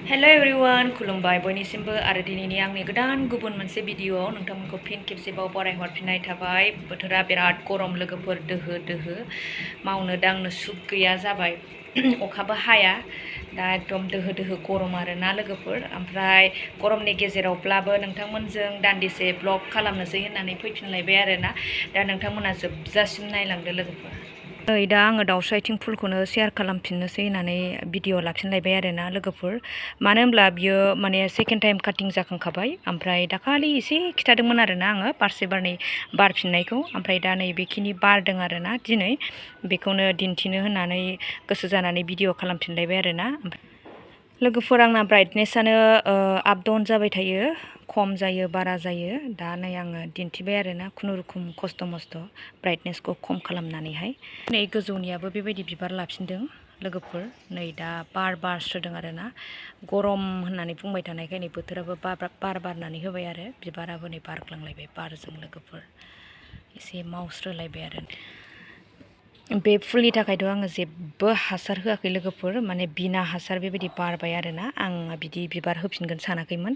Hello everyone खुलुमबाय बयनिसिमबो आरो दिनैनि आंनि गोदान गुबुन मोनसे भिडिअआव नोंथांमोनखौ फिन खेबसेबाव बरायहरफिननाय थाबाय। बोथोरा बिराद गरम लोगोफोर, दोहो दोहो मावनो दांनो सुख गैया जाबाय। अखाबो हाया, दा एकदम दोहो दोहो गरम आरोना लोगोफोर। ओमफ्राय गरमनि गेजेरावब्लाबो नोंथांमोनजों दान्दिसे ब्लग खालामनोसै होननानै फैफिनलायबाय आरोना। दा नोंथांमोना जोबजासिम नायलांदो लोगोफोर। नै दा आङो दाउस्रि आथिं फुलखौनो शेयार खालामफिननोसै होननानै भिडिअ लाफिनलायबाय आरोना लोगोफोर। मानो होनब्ला बियो माने सेकेन्ड टाइम काटिं जाखांखाबाय। ओमफ्राय दाखालि एसे खिथादोंमोन आरोना आङो बारसे बारनै बारफिननायखौ। ओमफ्राय दा नै बेखिनि बारदों आरोना दिनै, बेखौनो दिन्थिनो होननानै गोसो जानानै भिडिअ खालामफिनलायबाय आरोना। लोगोफोर आंना ब्राइटनेसआनो आप डाउन जाबाय थायो, खम जायो बारा जायो। दा नै आङो दिन्थिबाय आरोना खुनुरुखुम खस्थ' मस्थ' ब्राइटनेसखौ खम खालामनानैहाय। नै गोजौनियाबो बेबायदि बिबार लाफिनदों लोगोफोर। नै दा बारस्रोदों आरोना, गरम होननानै बुंबाय थानायखाय नै बोथोराबो बारनानै होबाय आरो बिबाराबो नै बारग्लांलायबाय बारजों लोगोफोर, एसे मावस्रोलायबाय आरो। बे फुलनि थाखायथ' आङो जेबो हासार होआखै लोगोफोर, माने बिना हासार बेबायदि बारबाय आरोना। आं बिदि बिबार होफिनगोन सानाखैमोन।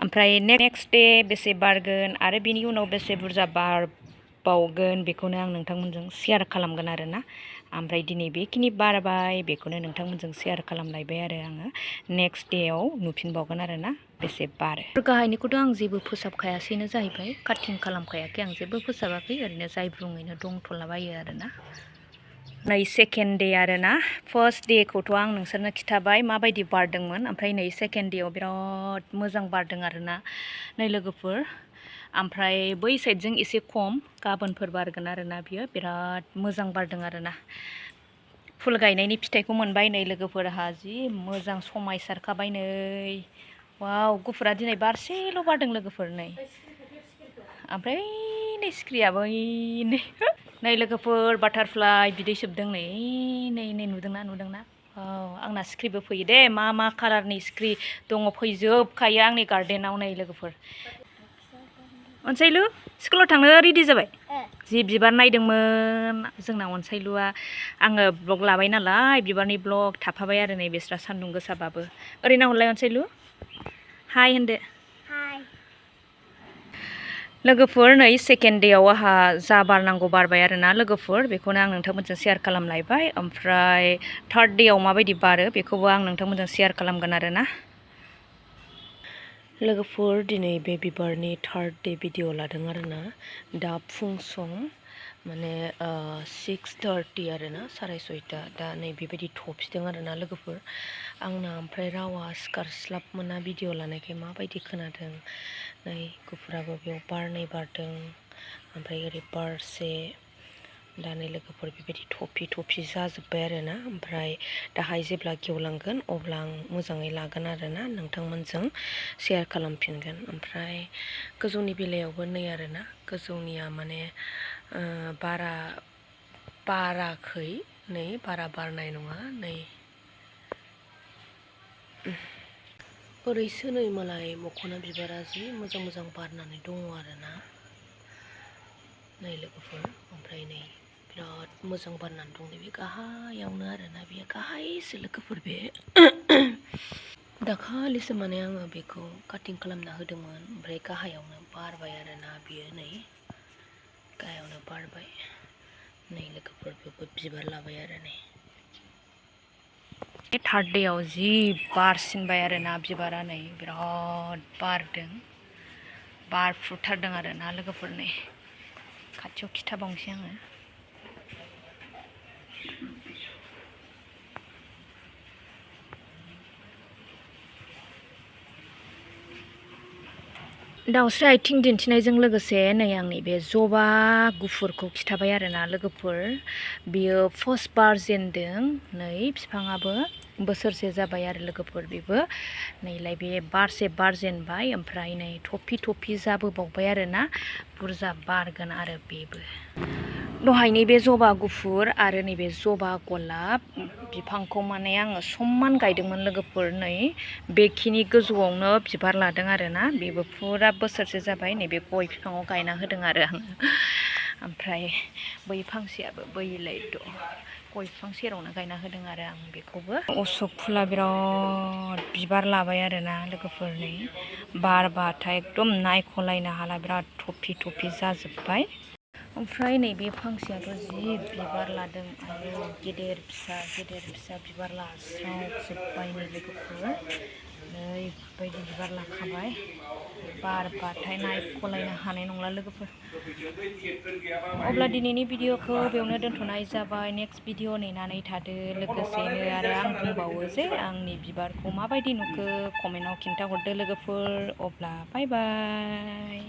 ओमफ्राय नेक्स्ट दे बेसे बारगोन आरो बिनि उनाव बेसे बुरजा बारबावगोन बेखौनो आं नोंथांमोनजों शेयार खालामगोन आरोना। ओमफ्राय दिनै बेखिनि बारबाय बेखौनो नोंथांमोनजों शेयार खालामलायबाय आरो आङो। नेक्स्ट देआव नुफिनबावगोन आरोना बेसे बारो। गाहायनिखौथ' आं जेबो फोसाबखायासैनो जाहैबाय, काटिं खालामखायाखै, आं जेबो फोसाबाखै, ओरैनो जायब्रुङैनो दंथ'लाबायो आरोना। नै सेकेन्ड दे आरोना। फार्स्ट देखौथ' आं नोंसोरनो खिथाबाय माबायदि बारदोंमोन। ओमफ्राय नै सेकेन्ड देआव बिराद मोजां बारदों आरोना नै लोगोफोर। ओमफ्राय बै साइडजों एसे खम, गाबोनफोर बारगोन आरोना बियो। बिराद मोजां बारदों आरोना। फुल गायनायनि फिथाइखौ मोनबाय नै लोगोफोरहा, जि मोजां समायसारखाबाय नै। वाव, गुफुरा दिनै बारसेल' बारदों लोगोफोर नै। ओमफ्राय नै सिख्रियाबो नै लोगोफोर बाटारफ्लाइ बिदै सोबदों नै नै नुदोंना। औ, आंना सिख्रिबो फैयो दे, मा कालारनि सिख्रि दङ फैजोबखायो आंनि गार्डेनाव नै लोगोफोर। अनसायलु स्कुलाव थांनो रेडि जाबाय? जि बिबार नायदोंमोन जोंना अनसायलुआ। आङो ब्लग लाबाय नालाय, बिबारनि ब्लग थाफाबाय आरो नै बिस्रा सान्दुं गोसाबाबो। ओरै नाहरलाय अनसायलु, हाय होनदो। लोगोफोर नै सेकेन्ड देआव आंहा जा बारनांगौ बारबाय आरोना लोगोफोर, बेखौनो आं नोंथांमोनजों शेयार खालामलायबाय। ओमफ्राय थार्ड देआव माबायदि बारो बेखौबो आं नोंथांमोनजों शेयार खालामगोन आरोना। लोगोफोर दिनै बे बिबारनि थार्ड दे भिडिअ लादों आरोना। दा फुं सम माने 6:30 आरोना, 6:30 दा नै बेबायदि थफिदों आरोना लोगोफोर आंना। ओमफ्राय रावा सिखारस्लाब मोना भिडिअ लानायखाय माबायदि खोनादों। नै गुफुराबो बेयाव बारनै बारदों, ओमफ्राय ओरै बारसे। दा नै लोगोफोर बेबायदि थफि जाजोब्बाय आरोना। ओमफ्राय दाहाय जेब्ला गेवलांगोन अब्ला आं मोजाङै लागोन आरोना, नोंथांमोनजों शेयार खालामफिनगोन। ओमफ्राय गोजौनि बेलायावबो नै आरोना, गोजौनिया माने बाराखै नै, बारा बारनाय नङा नै। ओरैसो नै मालाय मख'ना बिबारा जि मोजां बारनानै दङ आरोना नै लोगोफोर। ओमफ्राय नै बिराद मोजां बारनानै दं बे गाहायावनो आरोना, बेयो गाहायसो लोगोफोर बे। दाखालिसो माने आङो बेखौ काटिं खालामना होदोंमोन, ओमफ्राय गाहायावनो बारबाय आरोना बियो नै गाहायावनो बारबाय नै लोगोफोर। बेबो बिबार लाबाय आरो नै। थार्ड देआव जि बारसिनबाय आरोना बिबारा नै, बिराद बारदों, बारफुथारदों आरोना लोगोफोर। नै खाथियाव खिथाबावनोसै आङो। दाउस्रि आथिं दिन्थिनायजों लोगोसे नै आंनि बे जबा गुफुरखौ खिथाबाय आरोना लोगोफोर। बियो फार्स्ट बारजेनदों नै, बिफाङाबो बोसोरसे जाबाय आरो लोगोफोर बेबो। नैलाय बे बारसे बारजेनबाय, ओमफ्राय नै थफि जाबोबावबाय आरोना, बुरजा बारगोन आरो बेबो। दहायनि बे जबा गुफुर आरो नैबे जबा गलाब बिफांखौ माने आङो समान गायदोंमोन लोगोफोर। नै बेखिनि गोजौआवनो बिबार लादों आरोना, बेबो फुरा बोसोरसे जाबाय। नैबे गय बिफाङाव गायना होदों आरो आङो। ओमफ्राय बै फांसेयाबो बैलायथ' गय बिफां सेरावनो गायना होदों आरो आं बेखौबो अशक फुला बिराद बिबार लाबाय आरोना लोगोफोर नै बारबाथाय एकदम नायख'लायनो हाला बिराद थफि थफि जाजोब्बाय ओमफ्राय नैबे फांसेयाथ' जि बिबार लादों आरो गेदेर फिसा बिबार लास्रावजोब्बाय नै लोगोफोर ओरैबायदि बिबार लाखाबाय बारबाथाय नायख'लायनो हानाय नंला लोगोफोर अब्ला दिनैनि भिडिअखौ बेयावनो दोनथ'नाय जाबाय नेक्स्ट भिडिअ नेनानै थादो लोगोसेनो आरो आं बुंबावो जे आंनि बिबारखौ माबायदि नुखो कमेन्टआव खिन्थाहरदो लोगोफोर अब्ला बाय बाय